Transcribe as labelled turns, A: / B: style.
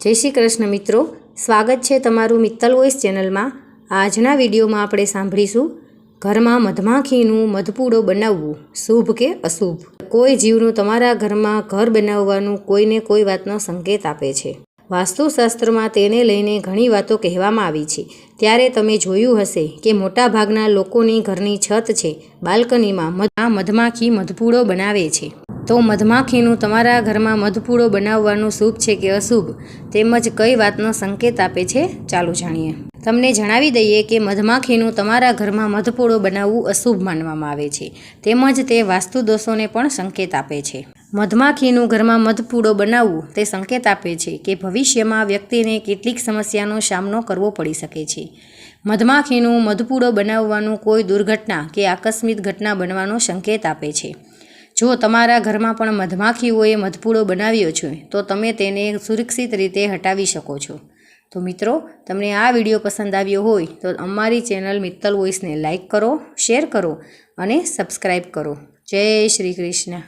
A: जय श्री कृष्ण मित्रों, स्वागत है तमारू मित्तल वॉइस चेनल में। आजना विडियो में आपणे सांभळीशुं घर में मधमाखीनुं मधपूड़ो बनाववुं शुभ के अशुभ। कोई जीवनुं तमारा घर में घर बनाववानुं कोईने कोई वातनो संकेत आपे छे। वास्तुशास्त्र में तेने लईने घणी वातो कहेवामां आवी छे। त्यारे तमे जोयुं हशे के मोटा भागना लोकोनी घरनी छत छे बाल्कनी में मधमाखी मधपूड़ो बनावे छे। तो मधमाखीनुं तमारा घर में मधपूड़ो बनाववानुं शुभ छे के अशुभ, तेमज कई वातनो संकेत आपे छे, चालो जाणीए। तमने जणावी दईए के मधमाखीनुं तमारा घर में मधपूड़ो बनाववुं अशुभ मानवामां आवे छे, तेमज ते वास्तु दोषोने पण संकेत आपे छे। मधमाखीनुं घर में मधपूड़ो बनाववुं ते संकेत आपे छे के भविष्यमां व्यक्तिने केटलीक समस्यानो सामनो करवो पड़ी शके छे। मधमाखीनुं मधपूड़ो बनाववानुं कोई दुर्घटना के आकस्मिक घटना बनवानो संकेत आपे छे। जो तमारा घर में पण मधमाखीओए मधपूड़ो बनाव्यो छे तो तमे तेने सुरक्षित रीते हटावी शको छो। तो मित्रों, तमने आ विडियो पसंद आव्यो होय तो अमारी चेनल मित्तल वॉइस ने लाइक करो, शेर करो अने सब्सक्राइब करो। जय श्री कृष्ण।